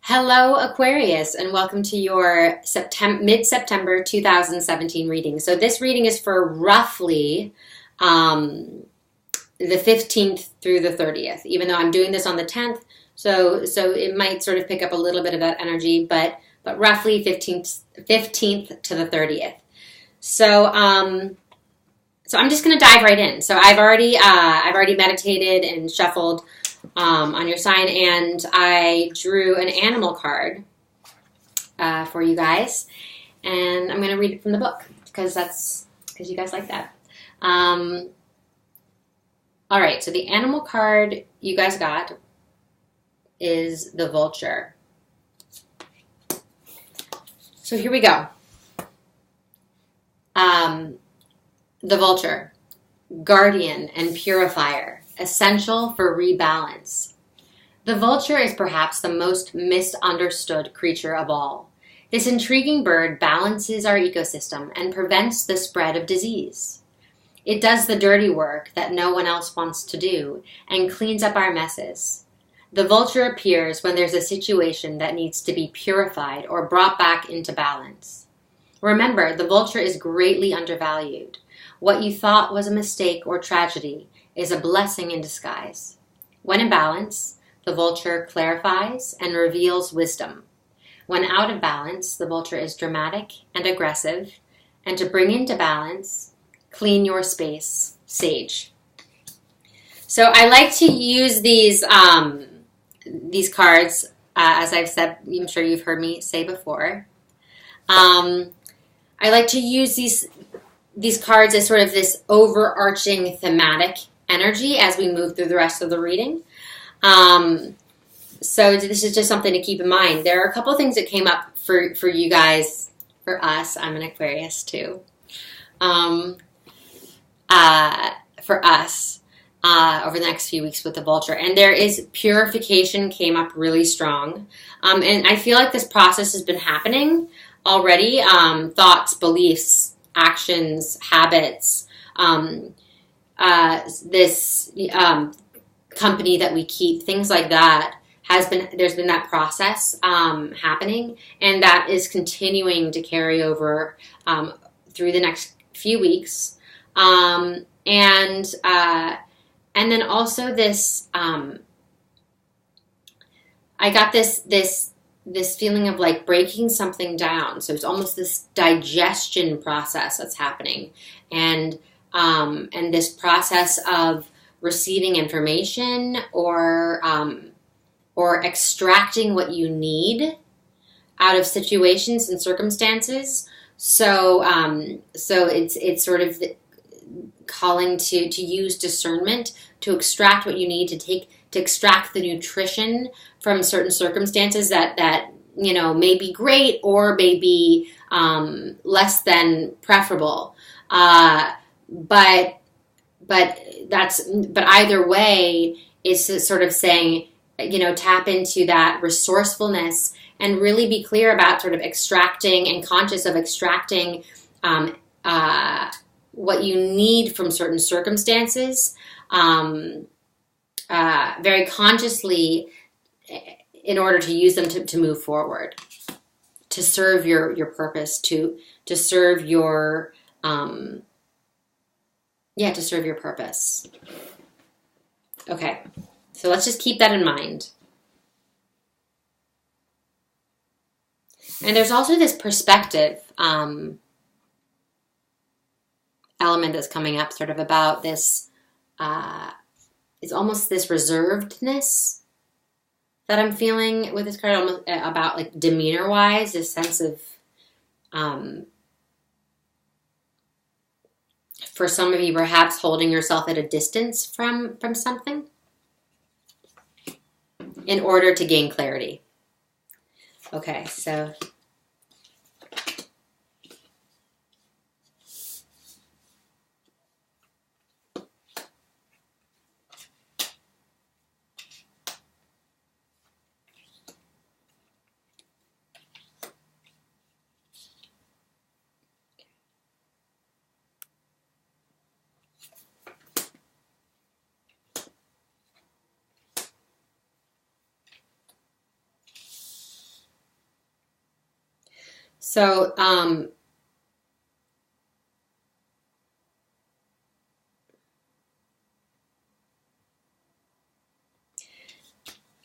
Hello, Aquarius, and welcome to your mid-September 2017 reading. So this reading is for roughly the 15th through the 30th, even though I'm doing this on the 10th, so it might sort of pick up a little bit of that energy, but roughly 15th to the 30th. So I'm just going to dive right in. So I've already meditated and shuffled on your sign, and I drew an animal card for you guys, and I'm going to read it from the book because you guys like that. All right, so the animal card you guys got is the vulture. So here we go. The vulture, guardian and purifier, essential for rebalance. The vulture is perhaps the most misunderstood creature of all. This intriguing bird balances our ecosystem and prevents the spread of disease. It does the dirty work that no one else wants to do and cleans up our messes. The vulture appears when there's a situation that needs to be purified or brought back into balance. Remember, the vulture is greatly undervalued. What you thought was a mistake or tragedy is a blessing in disguise. When in balance, the vulture clarifies and reveals wisdom. When out of balance, the vulture is dramatic and aggressive, and to bring into balance, clean your space, sage. So I like to use these cards, as I've said, I'm sure you've heard me say before. I like to use these cards as sort of this overarching thematic energy as we move through the rest of the reading. So this is just something to keep in mind. There are a couple things that came up for you guys, for us. I'm an Aquarius too. For us over the next few weeks with the vulture. And there is purification came up really strong. And I feel like this process has been happening already. Thoughts, beliefs, actions, habits, this company that we keep, things like that, there's been that process happening, and that is continuing to carry over through the next few weeks. And then also this, I got this feeling of like breaking something down. So it's almost this digestion process that's happening. And this process of receiving information or extracting what you need out of situations and circumstances. So it's sort of calling to use discernment to extract what you need to extract the nutrition from certain circumstances that may be great or may be less than preferable. But either way, it's sort of saying, tap into that resourcefulness and really be clear about sort of extracting and conscious of extracting what you need from certain circumstances, very consciously, in order to use them to move forward, to serve your purpose, to serve your to serve your purpose. Okay, so let's just keep that in mind. And there's also this perspective element that's coming up, sort of about this. It's almost this reservedness that I'm feeling with this card, almost about like demeanor-wise, this sense of, for some of you, perhaps holding yourself at a distance from something in order to gain clarity. Okay, so So,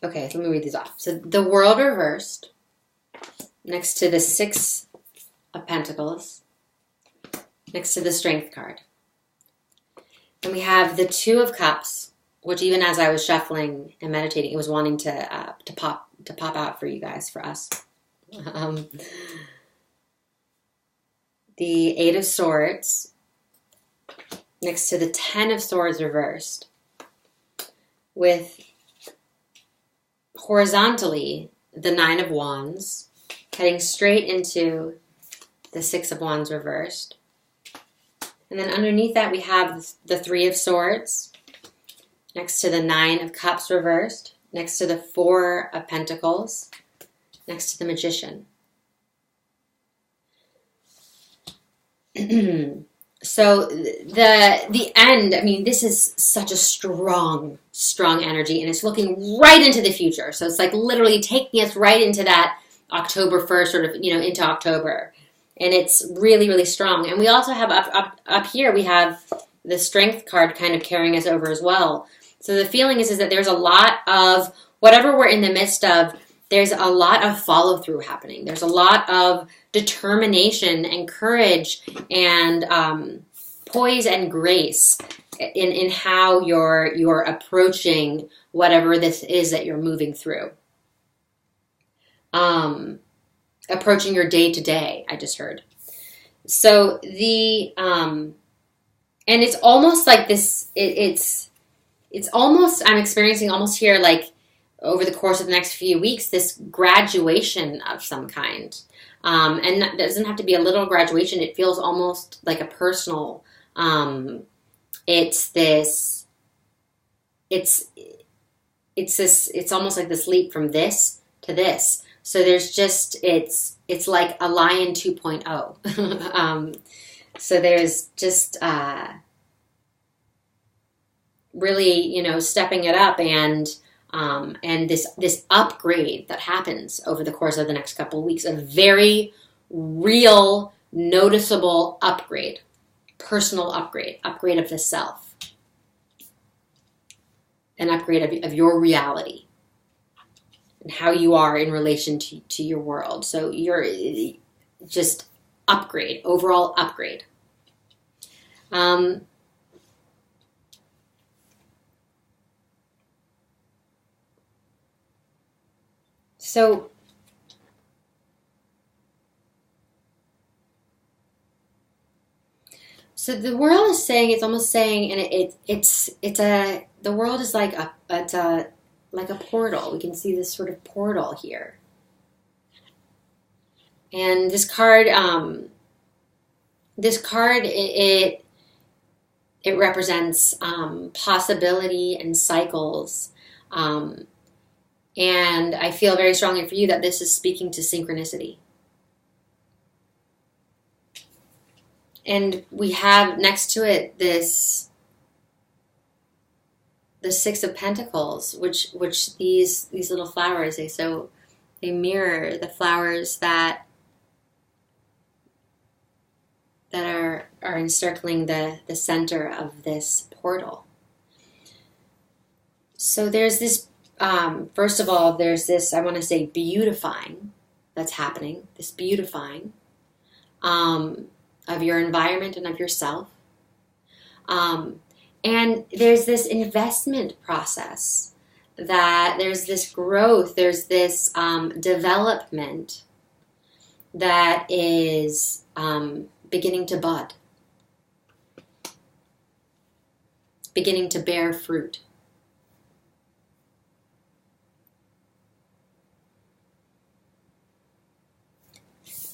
okay, so let me read these off. So the World reversed next to the Six of Pentacles, next to the Strength card. And we have the Two of Cups, which even as I was shuffling and meditating, it was wanting to pop out for you guys, for us. The Eight of Swords next to the Ten of Swords reversed, with horizontally the Nine of Wands heading straight into the Six of Wands reversed. And then underneath that we have the Three of Swords next to the Nine of Cups reversed, next to the Four of Pentacles, next to the Magician. So the end, I mean, this is such a strong energy, and it's looking right into the future. So it's like literally taking us right into that October 1st, sort of, into October. And it's really, really strong. And we also have up here, we have the Strength card kind of carrying us over as well. So the feeling is that there's a lot of, whatever we're in the midst of, there's a lot of follow-through happening. There's a lot of determination and courage and poise and grace in how you're approaching whatever this is that you're moving through. Approaching your day-to-day, I just heard. So and it's almost like this, it's almost, I'm experiencing almost here, like, over the course of the next few weeks, this graduation of some kind. And that doesn't have to be a little graduation. It feels almost like a personal, it's almost like this leap from this to this. So there's just, it's like a Lion 2.0. So there's just, really, stepping it up and this upgrade that happens over the course of the next couple of weeks, a very real, noticeable upgrade, personal upgrade of the self, an upgrade of your reality and how you are in relation to your world. So you're just upgrade, overall upgrade. So the world is saying, it's almost saying, and the world is like a portal. We can see this sort of portal here. And this card, it represents possibility and cycles. And I feel very strongly for you that this is speaking to synchronicity. And we have next to it the Six of Pentacles, which these little flowers, they mirror the flowers that are encircling the center of this portal. So there's this, first of all, there's this, I want to say, beautifying that's happening, this beautifying of your environment and of yourself. And there's this investment process, that there's this growth, there's this development that is beginning to bud, beginning to bear fruit.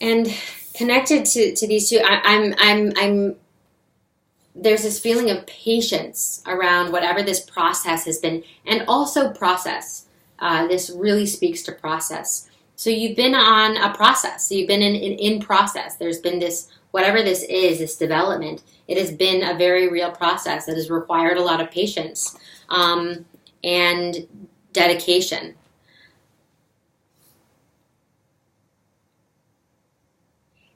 And connected to these two, I'm there's this feeling of patience around whatever this process has been, and also process. This really speaks to process. So you've been on a process. So you've been in process. There's been this, whatever this is, this development. It has been a very real process that has required a lot of patience and dedication.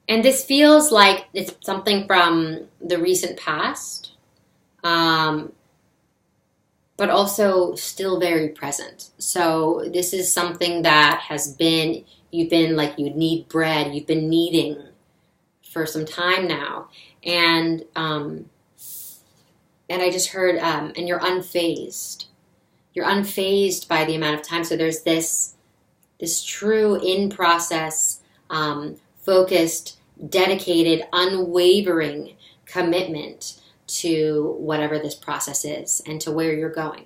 And this feels like it's something from the recent past, but also still very present. So this is something that has been, you've been like, you need bread, you've been needing for some time now. And I just heard, and you're unfazed. You're unfazed by the amount of time. So there's this true in-process, focused, dedicated, unwavering commitment to whatever this process is and to where you're going.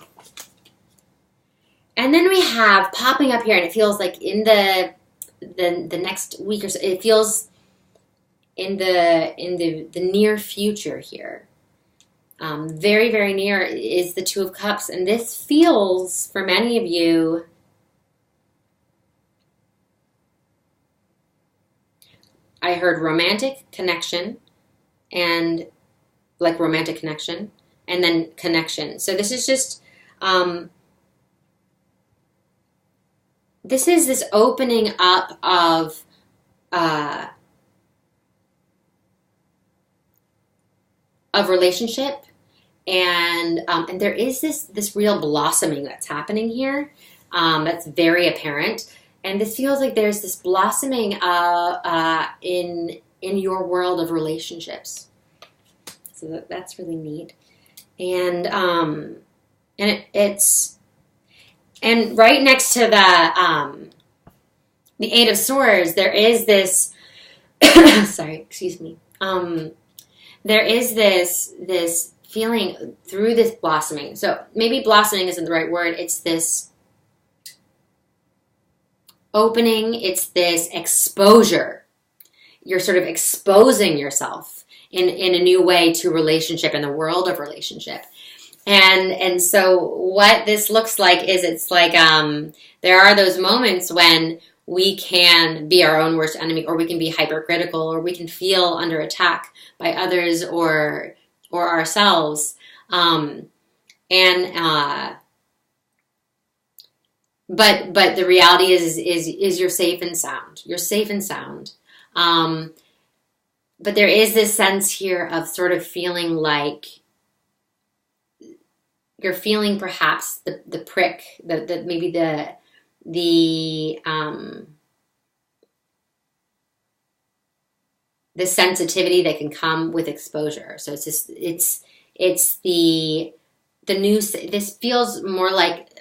And then we have popping up here, and it feels like in the next week or so, it feels in the near future here. Very, very near is the Two of Cups, and this feels, for many of you, I heard romantic connection, and like romantic connection, and then connection. So this is just, this is this opening up of relationship, and there is this real blossoming that's happening here, that's very apparent. And this feels like there's this blossoming in your world of relationships. So that's really neat. And it's right next to the Eight of Swords, there is this sorry, excuse me. There is this feeling through this blossoming. So maybe blossoming isn't the right word. It's this opening, it's this exposure. You're sort of exposing yourself in a new way to relationship, in the world of relationship. And so what this looks like is, it's like there are those moments when we can be our own worst enemy, or we can be hypercritical, or we can feel under attack by others or ourselves. But the reality is you're safe and sound. You're safe and sound. But there is this sense here of sort of feeling like you're feeling perhaps the prick, maybe the sensitivity that can come with exposure. So it's just, it's the new, this feels more like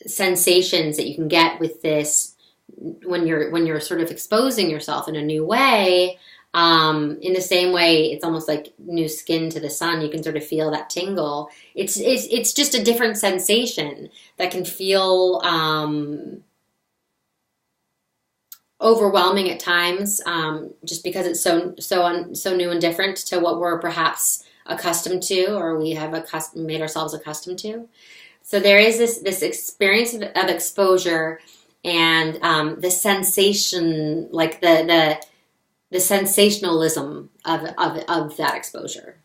sensations that you can get with this when you're sort of exposing yourself in a new way. In the same way, it's almost like new skin to the sun. You can sort of feel that tingle. It's just a different sensation that can feel overwhelming at times, just because it's so new and different to what we're perhaps accustomed to, or we have made ourselves accustomed to. So there is this experience of exposure, and the sensation, like the sensationalism of that exposure.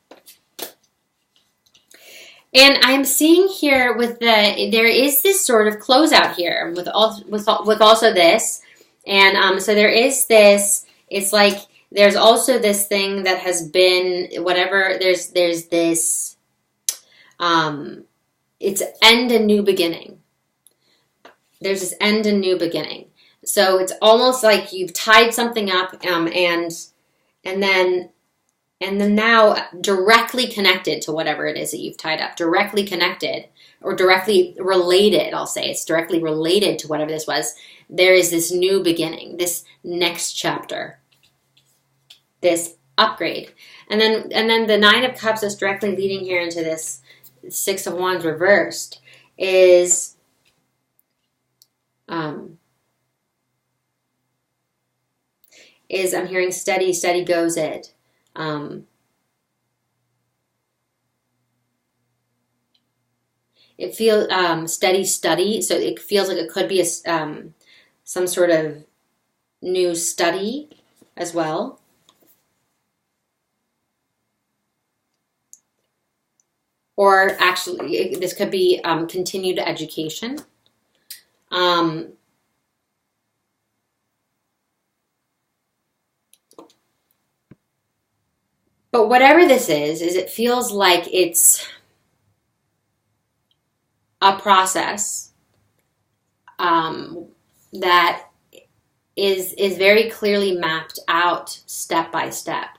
And I'm seeing here there is this sort of closeout here with also this, and so there is this. It's like there's also this thing that has been whatever. There's this. It's end and new beginning. There's this end and new beginning. So it's almost like you've tied something up, and then now directly connected to whatever it is that you've tied up, directly connected or directly related. I'll say it's directly related to whatever this was. There is this new beginning, this next chapter, this upgrade, and then the Nine of Cups is directly leading here into this Six of Wands reversed is I'm hearing steady goes it. It feels steady, so it feels like it could be some sort of new study as well. Or actually, this could be continued education. But whatever this is it feels like it's a process that is very clearly mapped out step by step.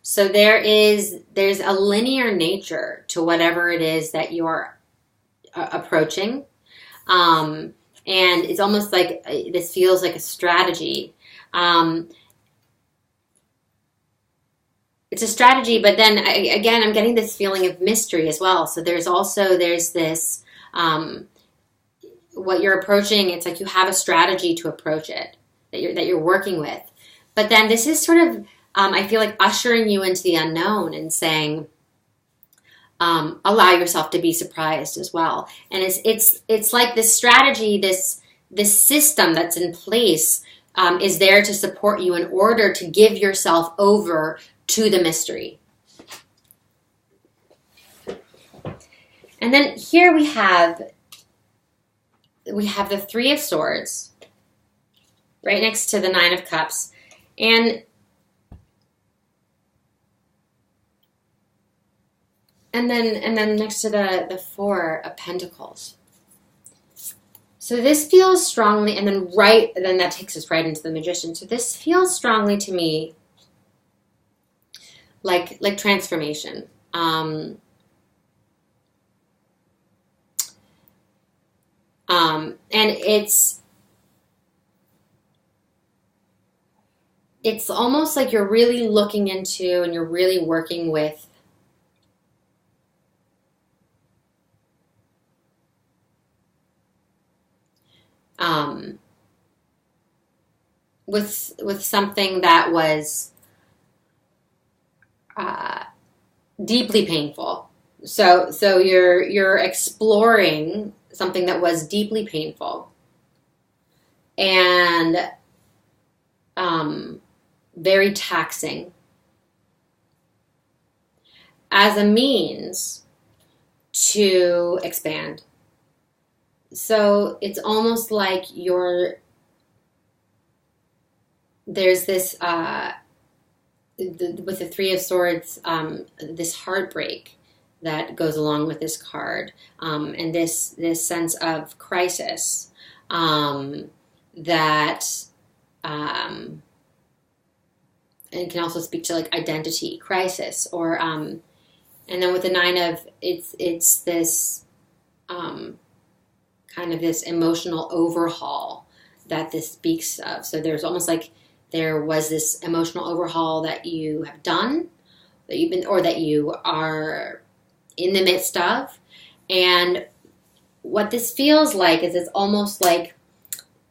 So there's a linear nature to whatever it is that you're approaching. And it's almost like this feels like a strategy. It's a strategy, but then again, I'm getting this feeling of mystery as well. So there's this, what you're approaching. It's like you have a strategy to approach it that you're working with. But then this is sort of, I feel like ushering you into the unknown and saying, allow yourself to be surprised as well. And it's like this strategy, this system that's in place is there to support you in order to give yourself over to the mystery. And then here we have the Three of Swords right next to the Nine of Cups. And then next to the Four of Pentacles. So this feels strongly, and then that takes us right into the Magician. So this feels strongly to me like transformation. And it's almost like you're really looking into and you're really working with something that was deeply painful. So you're exploring something that was deeply painful and very taxing as a means to expand. So it's almost like there's this with the Three of Swords, this heartbreak that goes along with this card, and this sense of crisis that and it can also speak to like identity crisis, or and then with the Nine of it's this kind of this emotional overhaul that this speaks of. So there's almost like there was this emotional overhaul that you have done, that you've been, or that you are in the midst of. And what this feels like is it's almost like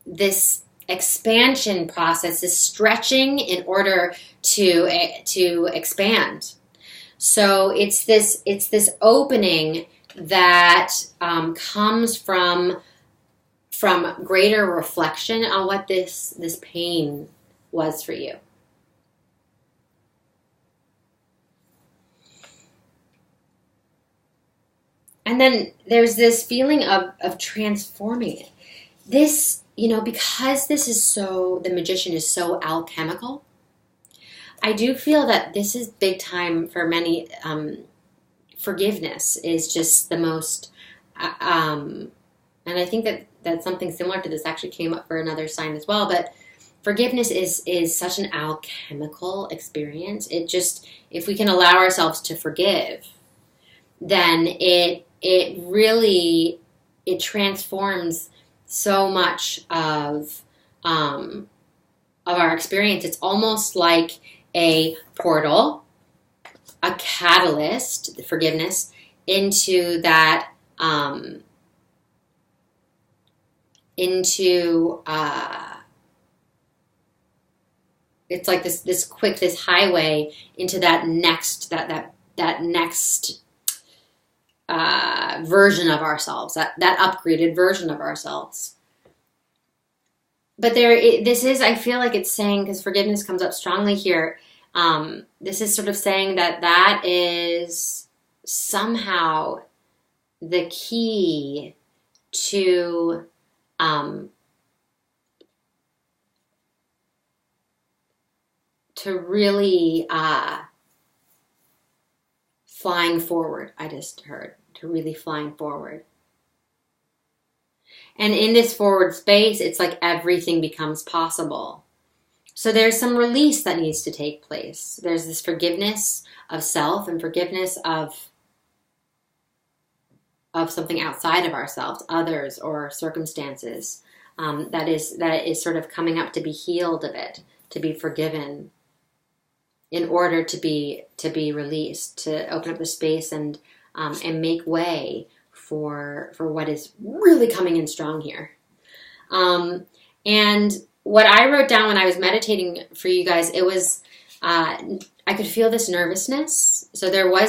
this expansion process, this stretching in order to expand. So it's this opening that comes from greater reflection on what this pain was for you. And then there's this feeling of transforming it. This, because this is the Magician is so alchemical, I do feel that this is big time for many. Forgiveness is just the most, and I think that something similar to this actually came up for another sign as well, but forgiveness is such an alchemical experience. It just, if we can allow ourselves to forgive, then it really transforms so much of our experience. It's almost like a portal, a catalyst, forgiveness, into that it's like this highway into that next version of ourselves, that upgraded version of ourselves. But I feel like it's saying, because forgiveness comes up strongly here, this is sort of saying that is somehow the key to really flying forward, I just heard, to really flying forward. And in this forward space, it's like everything becomes possible. So there's some release that needs to take place. There's this forgiveness of self and forgiveness of something outside of ourselves, others or circumstances, that is sort of coming up to be healed a bit, to be forgiven, in order to be released, to open up the space and make way for what is really coming in strong here. And what I wrote down when I was meditating for you guys, it was I could feel this nervousness. So there were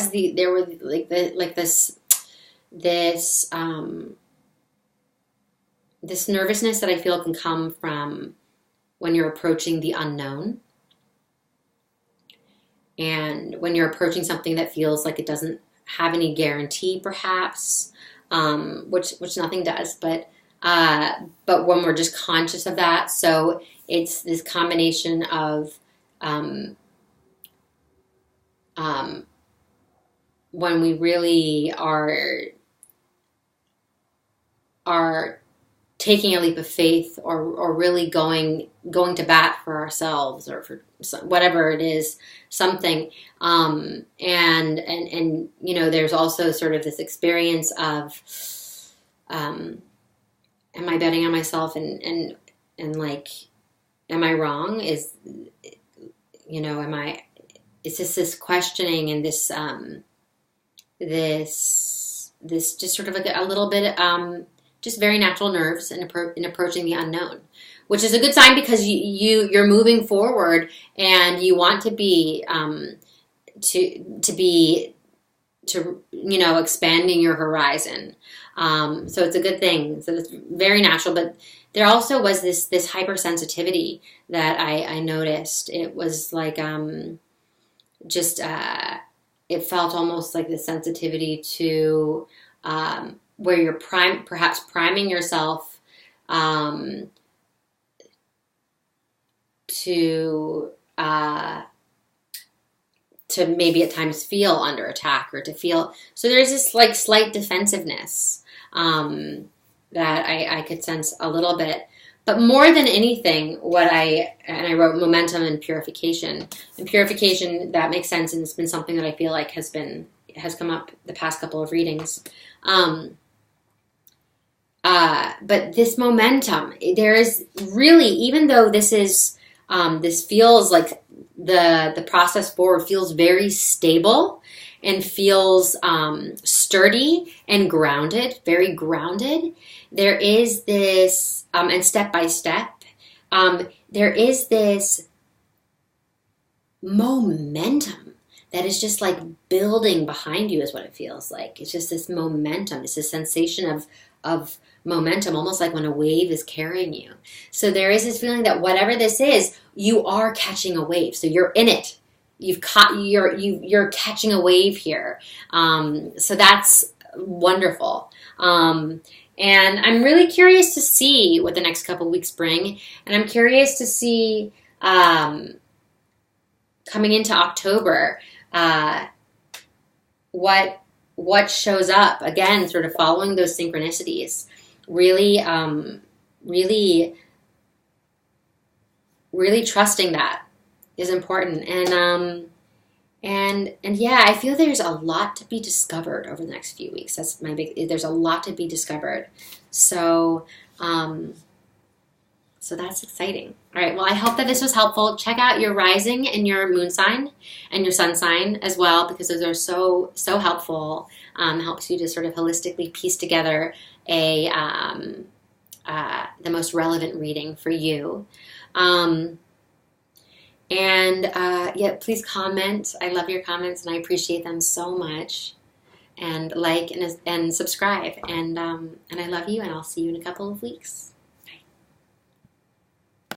this nervousness that I feel can come from when you're approaching the unknown. And when you're approaching something that feels like it doesn't have any guarantee, perhaps, which nothing does, but when we're just conscious of that. So it's this combination of when we really are taking a leap of faith, or really going to bat for ourselves, or for whatever it is, something. And there's also sort of this experience of, am I betting on myself, and like, am I wrong? Is this questioning, and this just sort of like a little bit, just very natural nerves in approaching the unknown, which is a good sign, because you're moving forward and you want to be expanding your horizon. So it's a good thing. So it's very natural. But there also was this hypersensitivity that I noticed. It was like it felt almost like the sensitivity to where you're perhaps priming yourself to maybe at times feel under attack, or to feel, so there's this like slight defensiveness that I could sense a little bit. But more than anything, I wrote momentum and purification. And purification, that makes sense, and it's been something that I feel like has come up the past couple of readings. But this momentum, there is really, even though this feels like the process forward feels very stable and feels sturdy and grounded, very grounded, there is this, and step by step, there is this momentum that is just like building behind you, is what it feels like. It's just this momentum. It's this sensation of momentum, almost like when a wave is carrying you. So there is this feeling that whatever this is, you are catching a wave. So you're in it. You're catching a wave here. So that's wonderful. And I'm really curious to see what the next couple of weeks bring. And I'm curious to see, coming into October, what shows up. Again, sort of following those synchronicities. Really trusting that is important. And yeah, I feel there's a lot to be discovered over the next few weeks. There's a lot to be discovered. So that's exciting. All right. Well, I hope that this was helpful. Check out your rising and your moon sign and your sun sign as well, because those are so helpful. Helps you to sort of holistically piece together the most relevant reading for you. Yeah, please comment. I love your comments and I appreciate them so much. And like and subscribe. And I love you, and I'll see you in a couple of weeks.